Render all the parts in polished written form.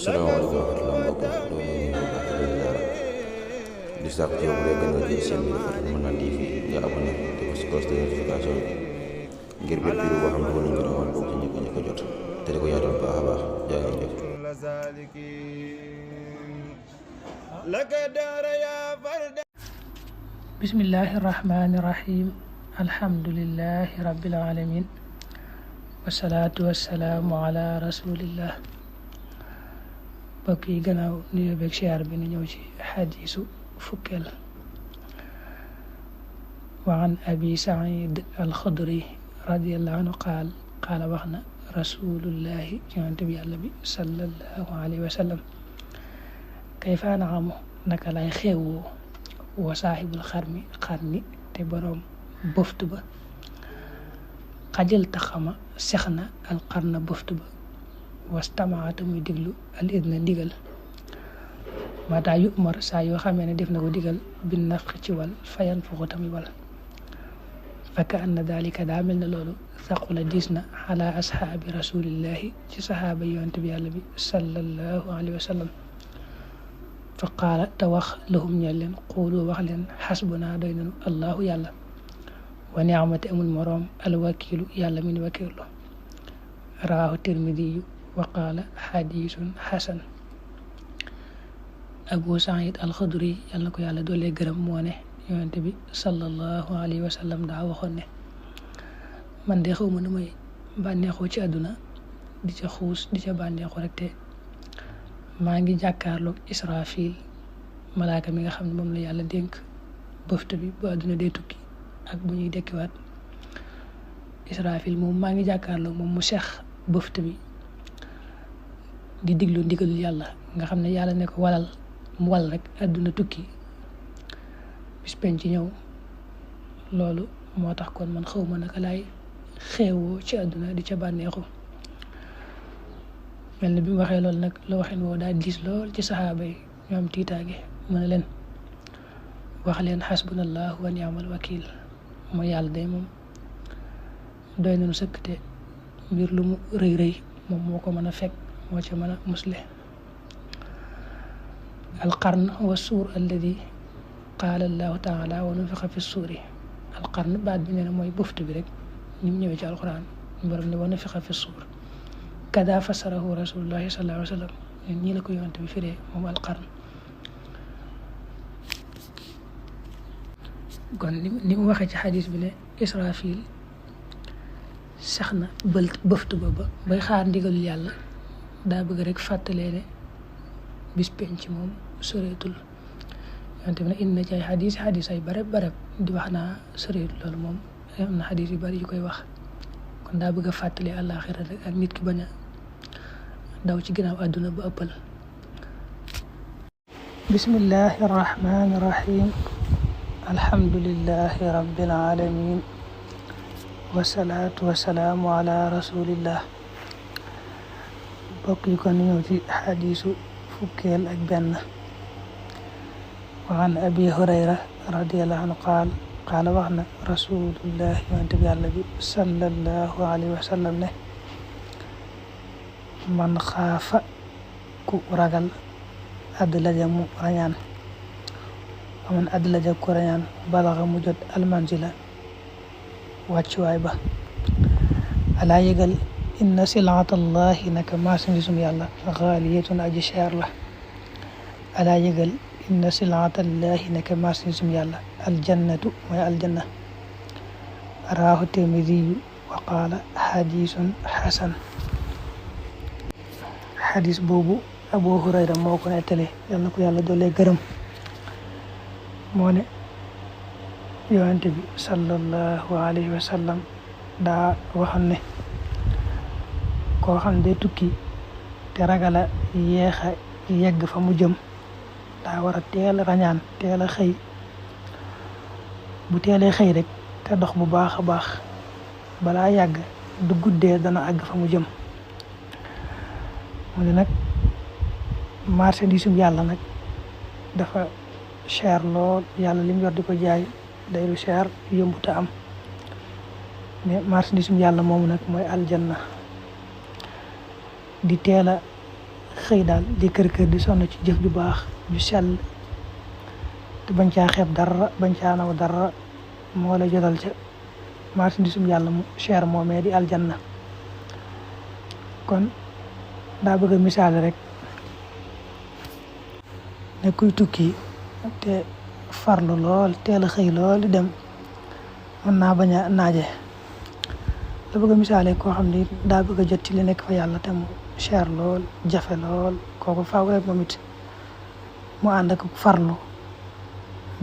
salaamaaleykum wa rahmatulah mbokk yi ñoo ngi nuyu bu baax di leen ziara di sàkku ci yow bu dee gën nga jël seen bi Fatou Mën TV nga abonné te ko si cloche de notification bi ngir bépp vidéo boo xam ne dugal nañ ko doon bokk ci njëkk a jot te di ko yaatal bu baax a baax jaa ngeen jëf. bismillahi rahmaani rahim alhamdulillahi rabbil alamin wasalaatu wasalaamu ala rasulillah. mbokk yi gannaaw nuyoo beeg siyaar bi nu ñëw ci xadiisu fukkeel wa an abi said alxudri radiallahu anhu qaala wax na rasulullahi yonente bi yàlla bi sallallahu alayhi wa sallam kayfa an'amu naka lay xeewoo wa saaxibul xarni te boroom bëftu ba xajal taxama sex na alxarna bëftu ba wastamaata muy diglu al idna ndigal mata yu umar saa yoo xamee ne def na ko digal bin nafxi ci wal fayan fuxu tamit wal fakka anna dalika daa mel na loolu saqula diis na ala ashaabi rasulillahi ci sahaaba yonent bi yàlla bi sallallahu alayhi wa sallam fa qaala te wax lahum ñeel leen xuulu wax leen xasbuna doy nanu allahu yàlla wa ni'mati amul moroom alwakiilu yàlla min wakiilu rawaahu tirmidiyu wa qaala xadiisun xasan. abu said alxudri yàlla na ko yàlla doolee gërëm moo ne yonent bi sallallahu alayhi wa sallam daa waxoon ne man de xaw ma nu may bànneexoo ci àdduna di ca xuus di ca bànneexu rek te maa ngi jàkkaarloog israfil malaaka mi nga xam ne moom la yàlla dénk bëftu bi bu àdduna dee tukki ak bu ñuy dekkiwaat israfil moom maa ngi jàkkaarloog moom mu seex bëftu bi di diglu ndigalul yàlla nga xam ne yàlla ne ko walal mu wal rek àdduna tukki bis penc ci ñëw loolu moo tax kon man xaw ma naka laay xeewoo ci àdduna di ca bànneexu mel na bi mu waxee loolu nag la waxin woo daal diis lool ci saxaaba yi ñoom tiitaage mu ne leen wax leen xasbunallahu wa ni'mal wakiil mooy yàlla day moom doy nañu sëkk te mbir lu mu rëy rëy moom moo ko mën a fekk moo ci mën a musle. alqarn wa suur alladi qaala allahu taala wa nufixa fi suuri alqarn baat bi nee na mooy buftu bi rek ñu ñëwee ci alquran borom ne wa nufixa fi suur kada fasarahu rasulullahi sallallahu alayhi wa sallam ñii la ko yonent bi firee moom alqarn. kon ni mu waxee ci xadis bi ne israfil sax na bëftu ba bay xaar ndigalul yàlla daa bëgg rek fàttalee ne bis penc moom soreetul yonent bi ne indi na ci ay xadis ay barab di wax naa soreetul loolu moom am na xadis yu bari yu koy wax kon daa bëgg a fàttalee àllaaxira rek ak nit ki bañ a daw ci ginnaaw àdduna ba ëppal. bismillahi rahmaani rahim alhamdulillahi rabbil alamin wasalaatu wasalaamu ala rasulillah. bokk yi kon ñëw ci xadiisu fukkeel ak benn wa an abi hurayra radiallahu anhu qaala wax na rasulullah yonent bi yàlla bi sallallahu alayhi wa sallam ne man xaafa ku ragal adlaja mu rañaan wa man adlaja ku rañaan balaxa mu jot almanzila wàccuwaay ba alaa yëgal inna silaatallahi naka marchandisum yàlla xaaliyatun aji cher la alaa yëgal inna silaatallahi naka marchandisum yàlla aljannatu mooy aljanna rawaahu tirmidiyu wa qaala xadiisun xasan. xadis boobu abu hurayra moo ko nettali yal na ko yàlla doolee gërëm moo ne yonent bi sallallahu alayhi wa sallam daa waxoon ne koo xam ne tukki te ragala yeexa yegg fa mu jëm daa war a teel rañaan teel a xëy bu teelee xëy rek te dox bu baax a baax balaa yàgg du guddee dana àgg fa mu jëm. mu ne nag marchandisum yàlla nag dafa cher lool yàlla lim yor di ko jaay day lu cher yombuta am mais marchandisum yàlla moomu nag mooy aljanna di teel a xëy daal di kër di sonn ci jëf ju baax ju sell te bañ caa xeeb dara bañ caa naw dara moo la jotal ca marchandisum yàlla mu cher moomee di aljanna. kon daa bëgg a misaal rek ne kuy tukki te farlu lool teel a xëy lool di dem mën naa bañ a naaje. la bëgg a misaale koo xam ne daa bëgg a jot ci li nekk fa yàlla te mu cher lool jafe lool kooku faaw rek moom it mu ànd ak farlu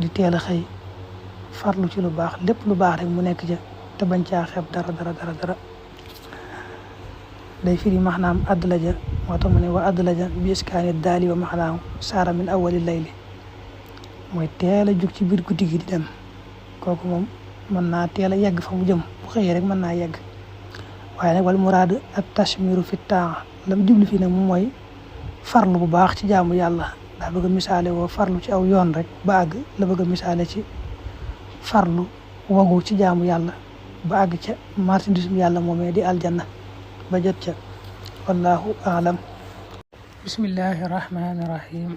di teel a xëy farlu ci lu baax lépp lu baax rek mu nekk ja te bañ caa xeeb dara day firi maxnaam adlaja moo tax mu ne wa adlaja bi iskaani daali wa maxnaahu saara min awali layli mooy teel a jug ci biir guddi gi di dem kooku moom mën naa teel a yegg fa mu jëm bu xëyee rek mën naa yegg. waaye nag wal muraad ak tashmiru fi temps la mu jublu fii nag moom mooy farlu bu baax ci jaamu yàlla daa bëgg a misaale woo farlu ci aw yoon rek ba àgg la bëgg a misaale ci farlu wagu ci jaamu yàlla ba àgg ca marchandisum yàlla moomee di aljanna ba jot ca wallahu aalam. bismillahi rahmani rahim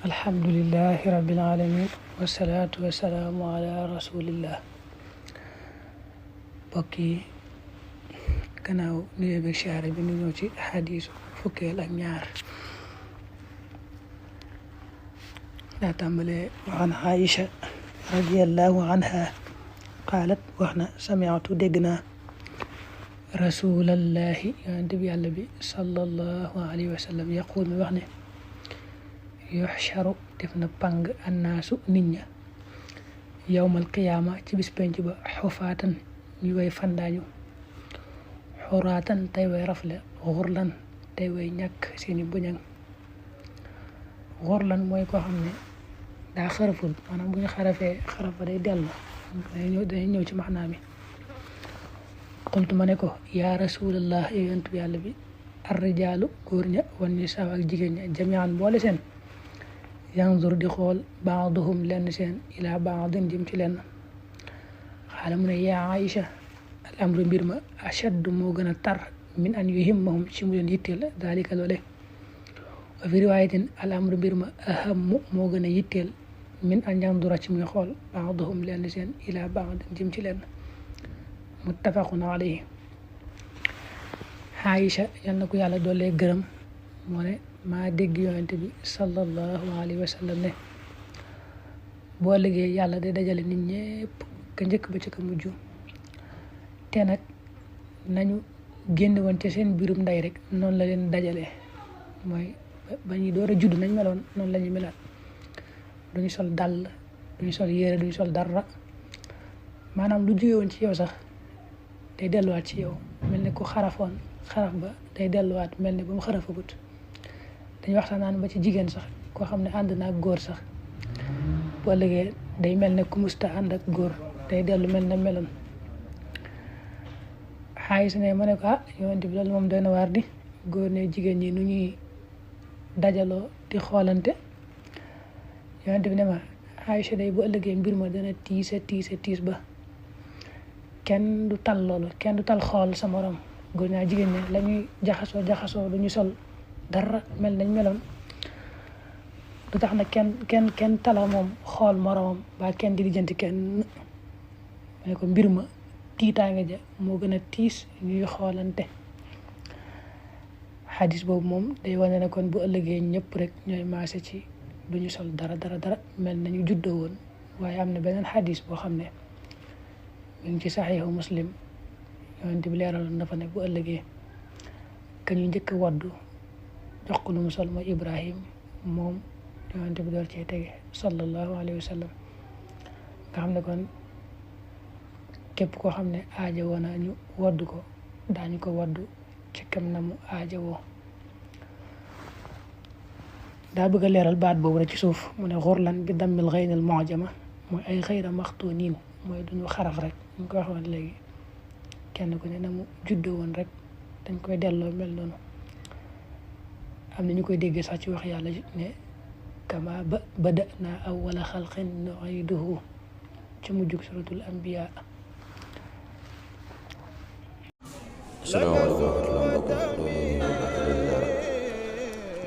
alhamdulillahi rabbil alamin wasalaatu wasalaamu ala rasulillah. mbokk yi gannaaw nuyoo beeg siyaare bi ñu ñëw ci xadiisu fukkeel ak ñaar daa tàmbalee waxan Aïcha radiyallahu anha qaalat wax na sami'tu dégg naa rasulallahi yonent bi yàlla bi sallallahu alayhi wa sallam yaquul mi wax ne yuxcharu def na pang annaasu nit ña yawmal qiyaama ci bis penc ba xufaatan ñu way fandaañu xuraatan tey way rafle xurlan tey way ñàkk seeni buñang. xurlan mooy koo xam ne daa xaraful maanaam bu ñu xarafee xaraf ba day dellu dañuy ñëw ci maxnaa mi. qultu ma ne ko yaa rasulallah yow yonent bi yàlla bi arrijaalu góor ña wan nisaa ak jigéen ña jamian boole seen yanzur di xool baaduhum lenn seen ilaa baadin jëm ci lenn. xaala mu ne yaa Aïcha al amru mbir ma ashaddu moo gën a tar min an yuhimmahum ci mu leen yitteel daalika loole. wa fi riwaayatin al amru mbir ma ahammu moo gën a yitteel min an yandura ci muy xool baaduhum lenn seen ilaa baadin jëm ci lenn. muttafaqun alayhi. Aïcha yal na ko yàlla doolee gërëm moo ne maa dégg yonent bi sallallahu alayhi wa sallam ne boo liggéey yàlla day dajale nit ñépp ka njëkk ba ci ka mujj te nag nañu génn woon ci seen biirum ndey rek noonu la leen dajale mooy ba ñuy door a judd nañ meloon noonu la ñu melaat duñu sol dàll duñu sol yére duñu sol dara maanaam lu jóge woon ci yow sax day delluwaat ci yow mel ne ku xarafoon xaraf ba day delluwaat mel ne ba mu xarafagut. dañuy waxtaan naan ba ci jigéen sax koo xam ne ànd na ak góor sax bu ëllëgee day mel ne ku musta ànd ak góor day dellu mel ne meloon. xaay si ne ma ne ko yonent bi loolu moom doy na waar di góor ne jigéen ñi nu ñuy dajaloo di xoolante. yonent bi ne ma Aïcha day bu ëllëgee mbir ma dana tiis ba kenn du tal loolu kenn du tal xool sa morom góor ñaa jigéen ñi la ñuy jaxasoo du ñu sol dara mel nañ meloon du tax nag kenn tala moom xool moromam ba kenn di lijjanti kenn. ma ne ko mbir ma tiitaange ja moo gën a tiis ñuy xoolante. xadis boobu moom day wane ne kon bu ëllëgee ñëpp rek ñooy maase ci du ñu sol dara mel nañu juddoo woon. waaye am na beneen xadis boo xam ne mi ngi ci saxiixu muslim yonent bi leeraloon na fa ne bu ëllëgee ka ñu njëkk a waddu jox ko lu mu sol mooy Ibrahim moom yonent bi door cee tege sallallahu alayhi wa sallam nga xam ne kon képp koo xam ne aaja woo na ñu waddu ko daañu ko waddu ci kam na mu aaja woo. daa bëgg a leeral baat boobu rek ci suuf mu ne xurlan bi dammil xaynil mu'jama mooy ay xayra maxtuuniin mooy duñu xaraf rek ñu ko waxoon léegi kenn ku ne na mu juddoo woon rek dañ koy delloo mel noonu. am na ñu koy déggee sax ci wax yàlla ne kama bada'na awwala xalqin nu'iiduhu ci mujjug suratul anbiya. asalaamaaleykum wa rahmatulah mbokk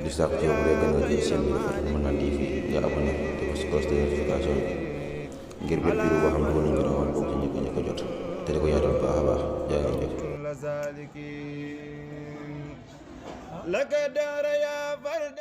di sàkku ci yow bu dee gën nga gis seen biir Farokh Manane TV nga abonné te bës cloche de notification bi ngir bépp vidéo boo xam ne dugal nañ ko rawal bokk ci ñëpp a jot te di ko yaatal baax a baax jaa ngeen jëf